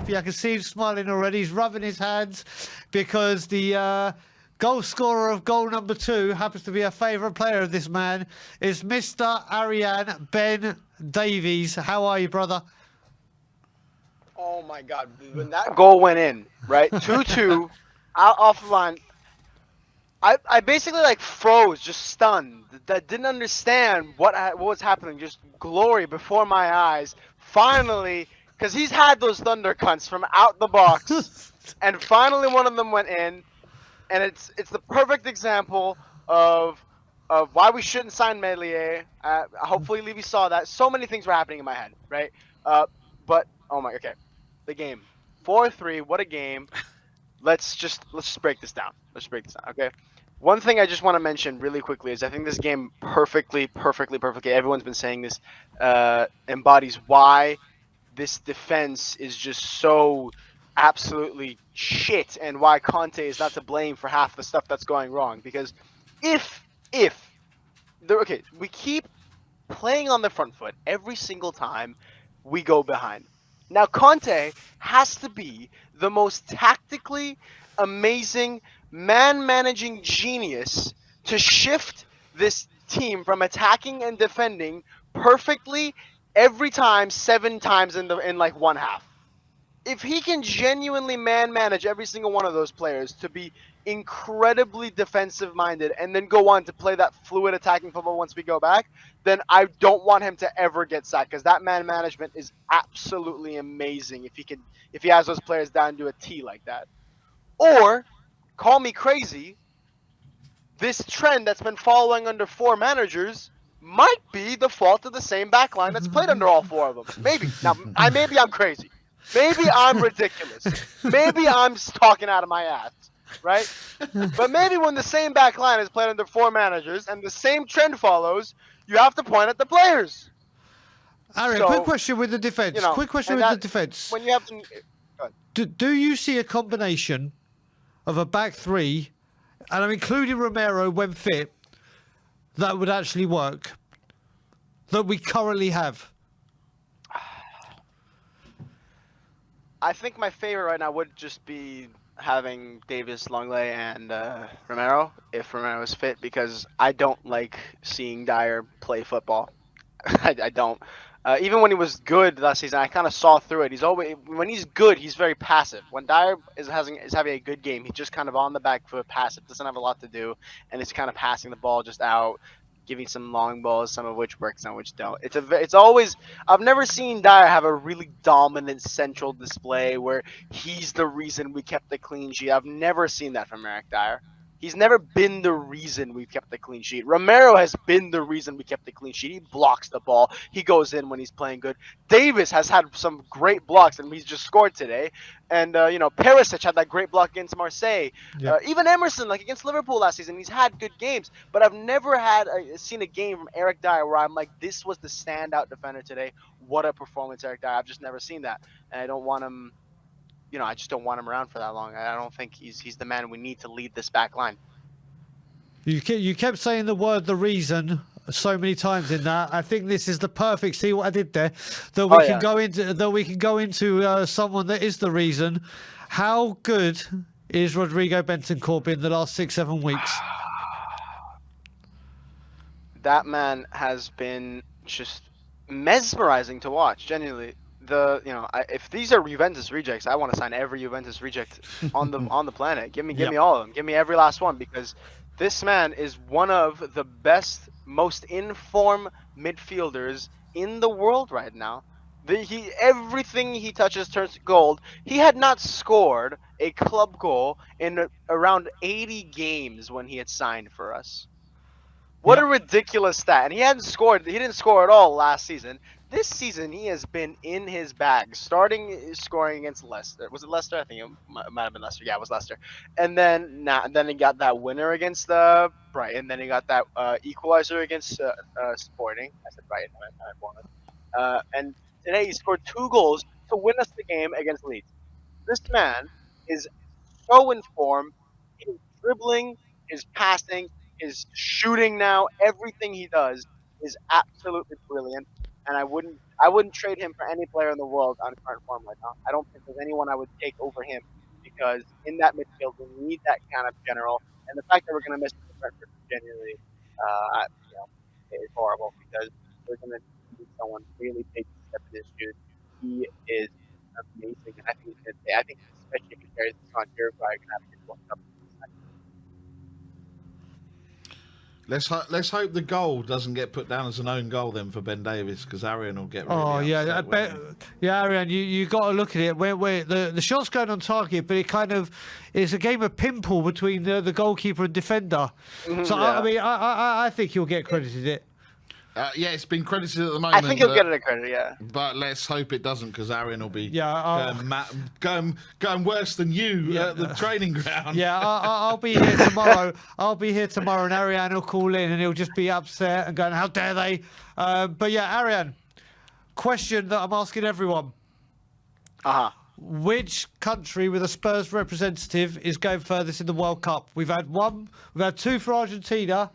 happy. I can see him smiling already. He's rubbing his hands because the goal scorer of goal number 2 happens to be a favourite player of this man. Is Mr. ARIAN Ben Davies. How are you, brother? Oh my God! When that goal went in, right, 2-2, off the line, I basically like froze, just stunned. That didn't understand what was happening. Just glory before my eyes. Finally, because he's had those thunder cunts from out the box, and finally one of them went in, and it's the perfect example of why we shouldn't sign Melier. Hopefully, Levy saw that. So many things were happening in my head, right? But oh my, okay, the game 4-3. What a game! Let's just break this down. Let's break this down, okay? One thing I just want to mention really quickly is I think this game perfectly, everyone's been saying this, embodies why this defense is just so absolutely shit and why Conte is not to blame for half the stuff that's going wrong. Because if okay, we keep playing on the front foot every single time we go behind. Now Conte has to be the most tactically amazing man managing genius to shift this team from attacking and defending perfectly every time 7 times in like one half. If he can genuinely man manage every single one of those players to be incredibly defensive minded and then go on to play that fluid attacking football once we go back, then I don't want him to ever get sacked, because that man management is absolutely amazing if he has those players down to a T like that. Or call me crazy, this trend that's been following under 4 managers might be the fault of the same backline that's played under all 4 of them. Maybe. Now, maybe I'm crazy. Maybe I'm ridiculous. Maybe I'm talking out of my ass, right? But maybe when the same back line is played under 4 managers and the same trend follows, you have to point at the players. ARIAN, quick question with the defence. Quick question with the defence. When you have to, do you see a combination of a back 3, and I'm including Romero when fit, that would actually work, that we currently have? I think my favorite right now would just be having Davis, Longley, and Romero, if Romero is fit, because I don't like seeing Dyer play football. I don't. Even when he was good last season, I kind of saw through it. When he's good, he's very passive. When Dyer is having a good game, he's just kind of on the back foot, passive, doesn't have a lot to do, and it's kind of passing the ball just out, giving some long balls, some of which work, some of which don't. It's always, I've never seen Dyer have a really dominant central display where he's the reason we kept the clean sheet. I've never seen that from Eric Dyer. He's never been the reason we've kept the clean sheet. Romero has been the reason we kept the clean sheet. He blocks the ball. He goes in when he's playing good. Davis has had some great blocks, and he's just scored today. And, Perisic had that great block against Marseille. Yep. Even Emerson, like against Liverpool last season, he's had good games. But I've never seen a game from Eric Dyer where I'm like, this was the standout defender today. What a performance, Eric Dyer. I've just never seen that. And I don't want him... I just don't want him around for that long. I don't think he's the man we need to lead this back line. You kept saying the reason so many times in that. I think this is the perfect. See what I did there? That we can go into someone that is the reason. How good is Rodrigo Bentancur been the last 6-7 weeks? That man has been just mesmerizing to watch. Genuinely. If these are Juventus rejects, I want to sign every Juventus reject on the planet. Give me all of them. Give me every last one, because this man is one of the best, most informed midfielders in the world right now. Everything he touches turns to gold. He had not scored a club goal in around 80 games when he had signed for us. What a ridiculous stat. And he didn't score at all last season. This season, he has been in his bag, scoring against Leicester. Was it Leicester? I think it might have been Leicester. Yeah, it was Leicester. And then he got that winner against Brighton. Then he got that equalizer against Sporting. I said Brighton. I wanted. And today he scored 2 goals to win us the game against Leeds. This man is so informed. His dribbling, his passing, his shooting now, everything he does is absolutely brilliant. and I wouldn't trade him for any player in the world on current form right now. I don't think there's anyone I would take over him because in that midfield we need that kind of general, and the fact that we're going to miss him in Brentford genuinely, is horrible because we're going to need someone really big to step in his shoes. He is amazing, and I think he's going to stay. I think especially if he carries this on, Uruguay are going to have a good World Cup. Let's hope the goal doesn't get put down as an own goal then for Ben Davies, because ARIAN will get really upset. ARIAN, you got to look at it. Where the shot's going on target, but it's a game of pinball between the goalkeeper and defender. So I think he'll get credited it. Yeah, it's been credited at the moment. I think he'll get it a credit, yeah. But let's hope it doesn't, because ARIAN will be going worse than you at the training ground. Yeah, I'll be here tomorrow. I'll be here tomorrow, and ARIAN will call in, and he'll just be upset and going, "How dare they?" But yeah, ARIAN, question that I'm asking everyone: which country with a Spurs representative is going furthest in the World Cup? We've had two for Argentina.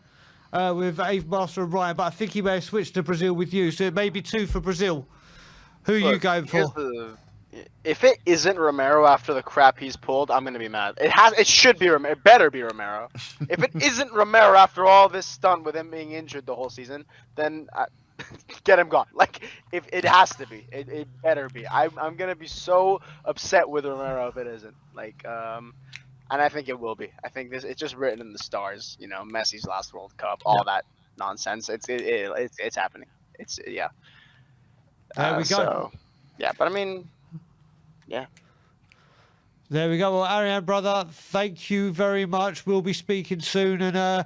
With Ave Master and Ryan, but I think he may have switched to Brazil with you, so it may be 2 for Brazil. Who are you going for? If it isn't Romero after the crap he's pulled, I'm gonna be mad. It should be Romero. It better be Romero. If it isn't Romero after all this stunt with him being injured the whole season, then get him gone. Like, if it has to be, it better be. I'm gonna be so upset with Romero if it isn't. Like, and I think it will be. I think it's just written in the stars. You know, Messi's last World Cup, all that nonsense. It's happening. There we go. So, yeah, but I mean, yeah. There we go. Well, ARIAN, brother, thank you very much. We'll be speaking soon, and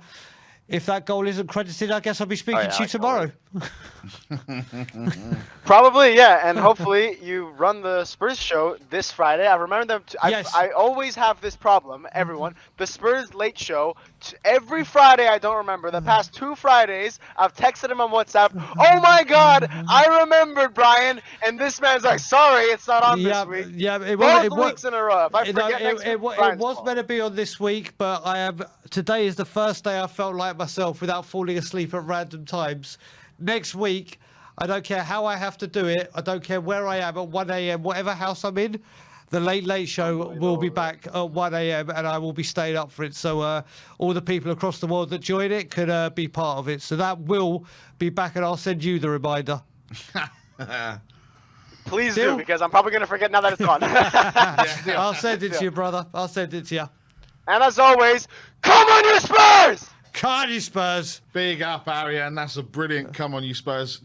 if that goal isn't credited, I guess I'll be speaking to you tomorrow. Probably, yeah, and hopefully you run the Spurs show this Friday. I remember them. I always have this problem, everyone. The Spurs late show, every Friday I don't remember. The past 2 Fridays, I've texted him on WhatsApp. Oh my God, I remembered, Brian. And this man's like, sorry, it's not on this week. Yeah, Both weeks in a row. If I forget it was meant to be on this week, but today is the first day I felt like myself without falling asleep at random times. Next week, I don't care how I have to do it. I don't care where I am at 1 a.m. Whatever house I'm in, the Late Show will be back at 1 a.m. and I will be staying up for it. So all the people across the world that join it could be part of it. So that will be back, and I'll send you the reminder. Please do, because I'm probably going to forget now that it's on. I'll send it to you, brother. I'll send it to you. And as always, come on, you Spurs! Come on, you Spurs! Big up, ARIAN. That's a brilliant come on, you Spurs.